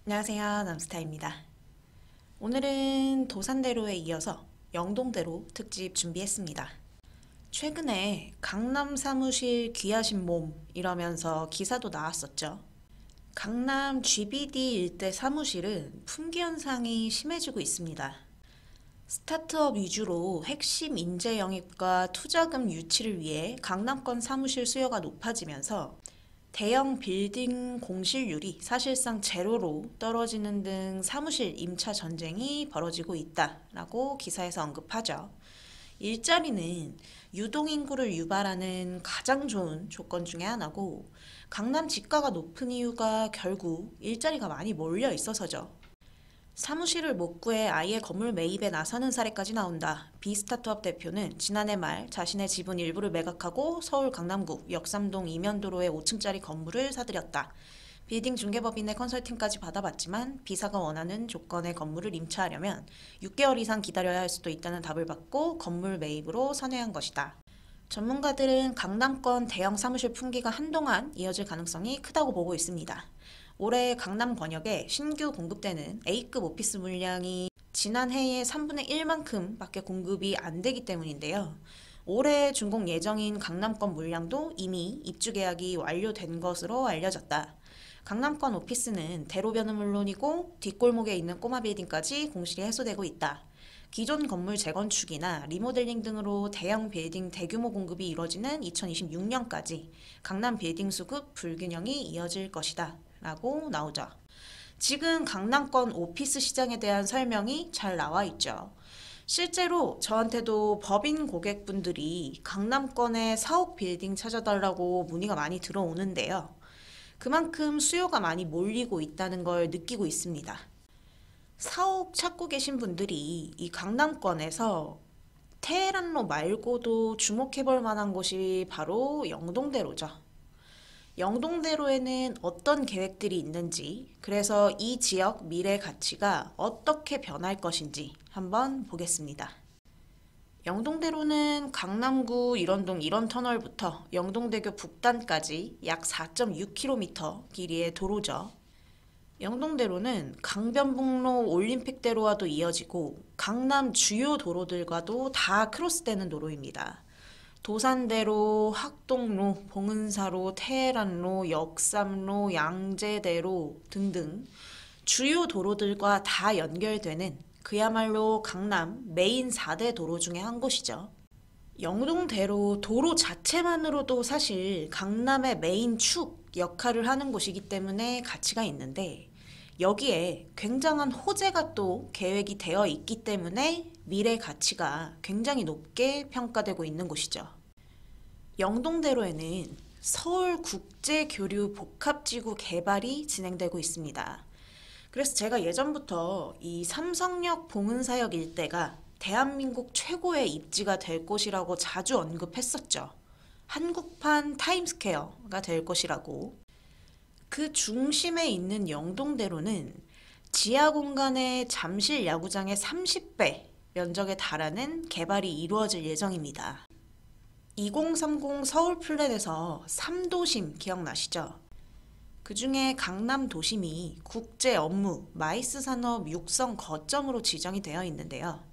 안녕하세요. 남스타입니다. 오늘은 도산대로에 이어서 영동대로 특집 준비했습니다. 최근에 강남 사무실 귀하신 몸 이러면서 기사도 나왔었죠. 강남 GBD 일대 사무실은 품귀 현상이 심해지고 있습니다. 스타트업 위주로 핵심 인재 영입과 투자금 유치를 위해 강남권 사무실 수요가 높아지면서 대형 빌딩 공실률이 사실상 제로로 떨어지는 등 사무실 임차 전쟁이 벌어지고 있다라고 기사에서 언급하죠. 일자리는 유동인구를 유발하는 가장 좋은 조건 중에 하나고, 강남 지가가 높은 이유가 결국 일자리가 많이 몰려 있어서죠. 사무실을 못 구해 아예 건물 매입에 나서는 사례까지 나온다. 비스타트업 대표는 지난해 말 자신의 지분 일부를 매각하고 서울 강남구 역삼동 이면도로에 5층짜리 건물을 사들였다. 빌딩 중개법인의 컨설팅까지 받아봤지만 비사가 원하는 조건의 건물을 임차하려면 6개월 이상 기다려야 할 수도 있다는 답을 받고 건물 매입으로 선회한 것이다. 전문가들은 강남권 대형 사무실 품귀가 한동안 이어질 가능성이 크다고 보고 있습니다. 올해 강남 권역에 신규 공급되는 A급 오피스 물량이 지난해의 3분의 1만큼 밖에 공급이 안 되기 때문인데요. 올해 준공 예정인 강남권 물량도 이미 입주 계약이 완료된 것으로 알려졌다. 강남권 오피스는 대로변은 물론이고 뒷골목에 있는 꼬마 빌딩까지 공실이 해소되고 있다. 기존 건물 재건축이나 리모델링 등으로 대형 빌딩 대규모 공급이 이뤄지는 2026년까지 강남 빌딩 수급 불균형이 이어질 것이다 라고 나오죠. 지금 강남권 오피스 시장에 대한 설명이 잘 나와 있죠. 실제로 저한테도 법인 고객분들이 강남권에 사옥 빌딩 찾아달라고 문의가 많이 들어오는데요. 그만큼 수요가 많이 몰리고 있다는 걸 느끼고 있습니다. 사옥 찾고 계신 분들이 이 강남권에서 테헤란로 말고도 주목해볼 만한 곳이 바로 영동대로죠. 영동대로에는 어떤 계획들이 있는지, 그래서 이 지역 미래 가치가 어떻게 변할 것인지 한번 보겠습니다. 영동대로는 강남구 일원동 1원 터널부터 영동대교 북단까지 약 4.6km 길이의 도로죠. 영동대로는 강변북로 올림픽대로와도 이어지고 강남 주요 도로들과도 다 크로스되는 도로입니다. 도산대로, 학동로, 봉은사로, 테헤란로, 역삼로, 양재대로 등등 주요 도로들과 다 연결되는 그야말로 강남 메인 4대 도로 중에 한 곳이죠. 영동대로 도로 자체만으로도 사실 강남의 메인 축 역할을 하는 곳이기 때문에 가치가 있는데, 여기에 굉장한 호재가 또 계획이 되어 있기 때문에 미래 가치가 굉장히 높게 평가되고 있는 곳이죠. 영동대로에는 서울국제교류 복합지구 개발이 진행되고 있습니다. 그래서 제가 예전부터 이 삼성역 봉은사역 일대가 대한민국 최고의 입지가 될 곳이라고 자주 언급했었죠. 한국판 타임스퀘어가 될 것이라고. 그 중심에 있는 영동대로는 지하 공간의 잠실 야구장의 30배 면적에 달하는 개발이 이루어질 예정입니다. 2030 서울 플랜에서 3도심 기억나시죠? 그 중에 강남 도심이 국제 업무, 마이스 산업 육성 거점으로 지정이 되어 있는데요.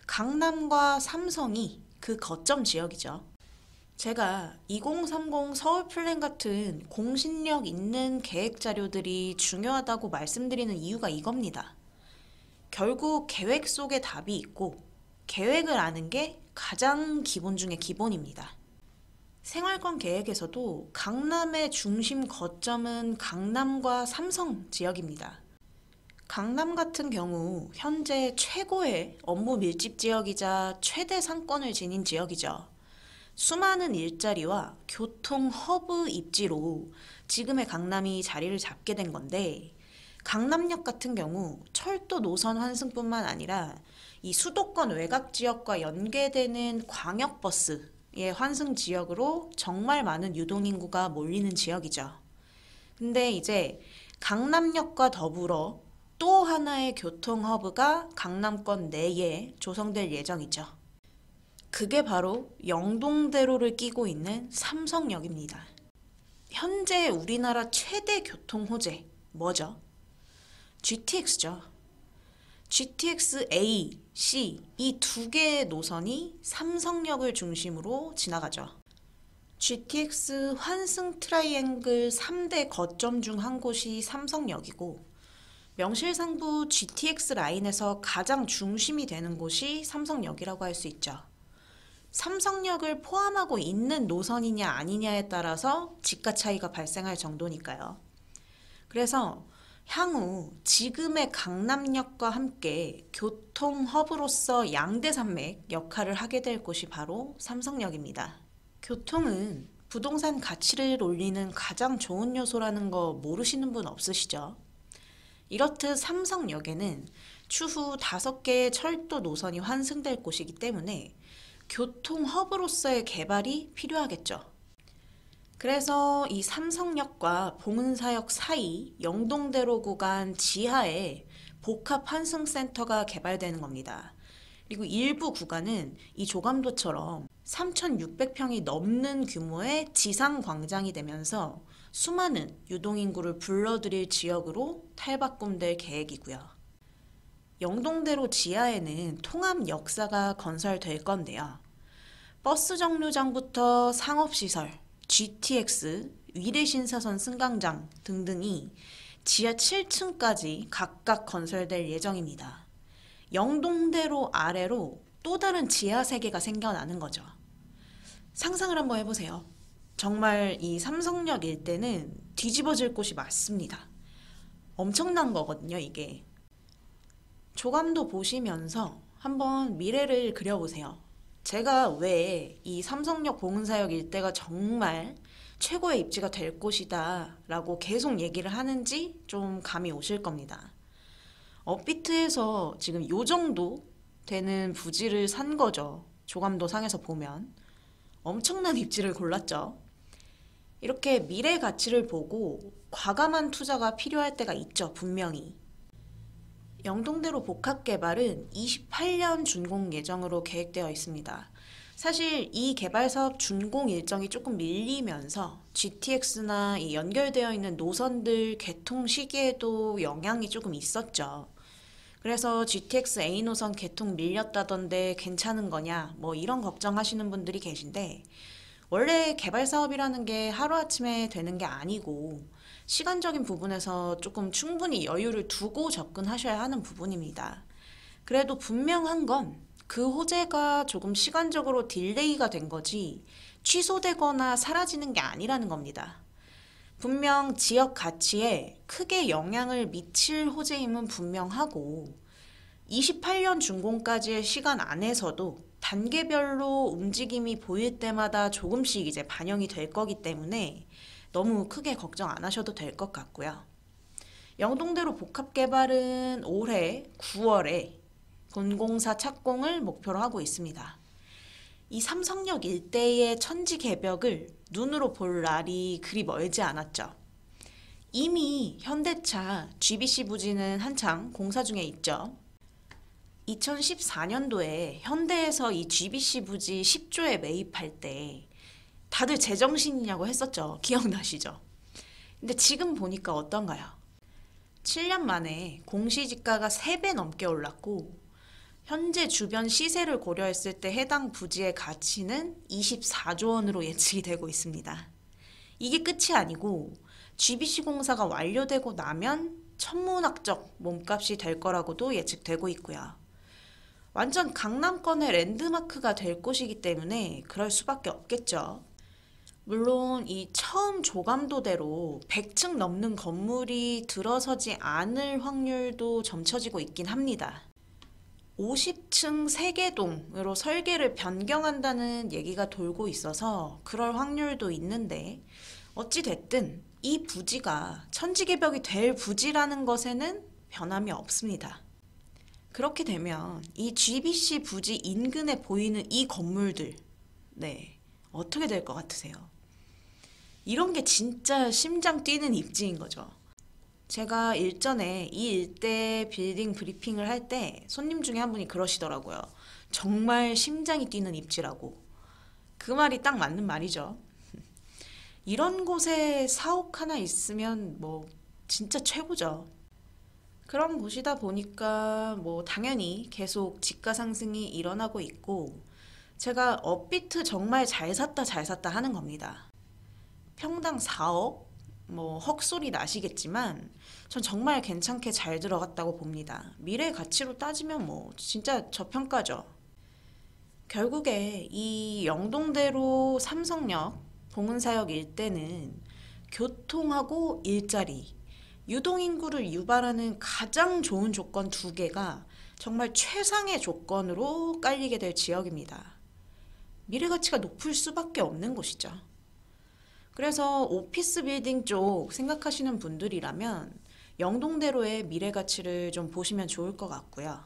강남과 삼성이 그 거점 지역이죠. 제가 2030 서울 플랜 같은 공신력 있는 계획 자료들이 중요하다고 말씀드리는 이유가 이겁니다. 결국 계획 속에 답이 있고 계획을 아는 게 가장 기본 중에 기본입니다. 생활권 계획에서도 강남의 중심 거점은 강남과 삼성 지역입니다. 강남 같은 경우 현재 최고의 업무 밀집 지역이자 최대 상권을 지닌 지역이죠. 수많은 일자리와 교통 허브 입지로 지금의 강남이 자리를 잡게 된 건데, 강남역 같은 경우 철도 노선 환승뿐만 아니라 이 수도권 외곽 지역과 연계되는 광역버스의 환승 지역으로 정말 많은 유동인구가 몰리는 지역이죠. 근데 이제 강남역과 더불어 또 하나의 교통 허브가 강남권 내에 조성될 예정이죠. 그게 바로 영동대로를 끼고 있는 삼성역입니다. 현재 우리나라 최대 교통 호재 뭐죠? GTX죠. GTX A, C 이 두 개의 노선이 삼성역을 중심으로 지나가죠. GTX 환승 트라이앵글 3대 거점 중 한 곳이 삼성역이고 명실상부 GTX 라인에서 가장 중심이 되는 곳이 삼성역이라고 할 수 있죠. 삼성역을 포함하고 있는 노선이냐 아니냐에 따라서 지가 차이가 발생할 정도니까요. 그래서 향후 지금의 강남역과 함께 교통 허브로서 양대 산맥 역할을 하게 될 곳이 바로 삼성역입니다. 교통은 부동산 가치를 올리는 가장 좋은 요소라는 거 모르시는 분 없으시죠? 이렇듯 삼성역에는 추후 5개의 철도 노선이 환승될 곳이기 때문에 교통 허브로서의 개발이 필요하겠죠. 그래서 이 삼성역과 봉은사역 사이 영동대로 구간 지하에 복합 환승센터가 개발되는 겁니다. 그리고 일부 구간은 이 조감도처럼 3,600평이 넘는 규모의 지상 광장이 되면서 수많은 유동인구를 불러들일 지역으로 탈바꿈될 계획이고요. 영동대로 지하에는 통합 역사가 건설될 건데요. 버스 정류장부터 상업시설, GTX, 위례신사선 승강장 등등이 지하 7층까지 각각 건설될 예정입니다. 영동대로 아래로 또 다른 지하 세계가 생겨나는 거죠. 상상을 한번 해보세요. 정말 이 삼성역 일대는 뒤집어질 곳이 맞습니다. 엄청난 거거든요, 이게. 조감도 보시면서 한번 미래를 그려보세요. 제가 왜 이 삼성역 봉은사역 일대가 정말 최고의 입지가 될 곳이다 라고 계속 얘기를 하는지 좀 감이 오실 겁니다. 업비트에서 지금 요 정도 되는 부지를 산 거죠. 조감도 상에서 보면. 엄청난 입지를 골랐죠. 이렇게 미래 가치를 보고 과감한 투자가 필요할 때가 있죠, 분명히. 영동대로 복합개발은 28년 준공 예정으로 계획되어 있습니다. 사실 이 개발 사업 준공 일정이 조금 밀리면서 GTX나 이 연결되어 있는 노선들 개통 시기에도 영향이 조금 있었죠. 그래서 GTX A 노선 개통 밀렸다던데 괜찮은 거냐 뭐 이런 걱정하시는 분들이 계신데 원래 개발 사업이라는 게 하루아침에 되는 게 아니고 시간적인 부분에서 조금 충분히 여유를 두고 접근하셔야 하는 부분입니다. 그래도 분명한 건 그 호재가 조금 시간적으로 딜레이가 된 거지 취소되거나 사라지는 게 아니라는 겁니다. 분명 지역 가치에 크게 영향을 미칠 호재임은 분명하고 28년 준공까지의 시간 안에서도 단계별로 움직임이 보일 때마다 조금씩 이제 반영이 될 거기 때문에 너무 크게 걱정 안 하셔도 될 것 같고요. 영동대로 복합개발은 올해 9월에 본공사 착공을 목표로 하고 있습니다. 이 삼성역 일대의 천지 개벽을 눈으로 볼 날이 그리 멀지 않았죠. 이미 현대차 GBC 부지는 한창 공사 중에 있죠. 2014년도에 현대에서 이 GBC 부지 10조에 매입할 때 다들 제정신이냐고 했었죠. 기억나시죠? 근데 지금 보니까 어떤가요? 7년 만에 공시지가가 3배 넘게 올랐고 현재 주변 시세를 고려했을 때 해당 부지의 가치는 24조 원으로 예측이 되고 있습니다. 이게 끝이 아니고 GBC 공사가 완료되고 나면 천문학적 몸값이 될 거라고도 예측되고 있고요. 완전 강남권의 랜드마크가 될 곳이기 때문에 그럴 수밖에 없겠죠. 물론 이 처음 조감도대로 100층 넘는 건물이 들어서지 않을 확률도 점쳐지고 있긴 합니다. 50층 세개동으로 설계를 변경한다는 얘기가 돌고 있어서 그럴 확률도 있는데 어찌됐든 이 부지가 천지개벽이 될 부지라는 것에는 변함이 없습니다. 그렇게 되면 이 GBC 부지 인근에 보이는 이 건물들, 네, 어떻게 될 것 같으세요? 이런 게 진짜 심장 뛰는 입지인 거죠. 제가 일전에 이 일대 빌딩 브리핑을 할 때 손님 중에 한 분이 그러시더라고요. 정말 심장이 뛰는 입지라고. 그 말이 딱 맞는 말이죠. 이런 곳에 사옥 하나 있으면 뭐 진짜 최고죠. 그런 곳이다 보니까 뭐 당연히 계속 지가 상승이 일어나고 있고 제가 업비트 정말 잘 샀다 잘 샀다 하는 겁니다. 평당 4억? 뭐 헛소리 나시겠지만 전 정말 괜찮게 잘 들어갔다고 봅니다. 미래 가치로 따지면 뭐 진짜 저평가죠. 결국에 이 영동대로 삼성역, 봉은사역 일대는 교통하고 일자리, 유동인구를 유발하는 가장 좋은 조건 두 개가 정말 최상의 조건으로 깔리게 될 지역입니다. 미래 가치가 높을 수밖에 없는 곳이죠. 그래서 오피스 빌딩 쪽 생각하시는 분들이라면 영동대로의 미래 가치를 좀 보시면 좋을 것 같고요.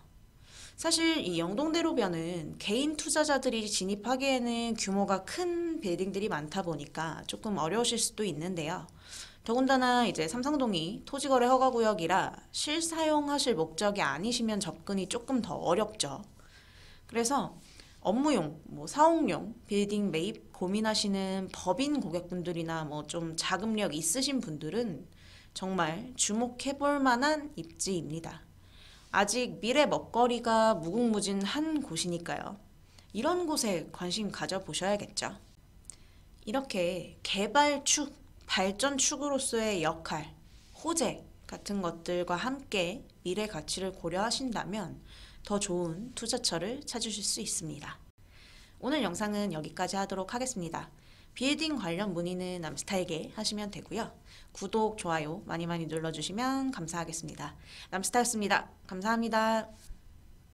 사실 이 영동대로변은 개인 투자자들이 진입하기에는 규모가 큰 빌딩들이 많다 보니까 조금 어려우실 수도 있는데요. 더군다나 이제 삼성동이 토지거래 허가구역이라 실사용하실 목적이 아니시면 접근이 조금 더 어렵죠. 그래서 업무용, 뭐 사옥용 빌딩 매입 고민하시는 법인 고객분들이나 뭐 좀 자금력 있으신 분들은 정말 주목해 볼 만한 입지입니다. 아직 미래 먹거리가 무궁무진한 곳이니까요. 이런 곳에 관심 가져보셔야겠죠. 이렇게 개발 축, 발전 축으로서의 역할, 호재 같은 것들과 함께 미래 가치를 고려하신다면 더 좋은 투자처를 찾으실 수 있습니다. 오늘 영상은 여기까지 하도록 하겠습니다. 빌딩 관련 문의는 남스타에게 하시면 되고요. 구독, 좋아요 많이 많이 눌러주시면 감사하겠습니다. 남스타였습니다. 감사합니다.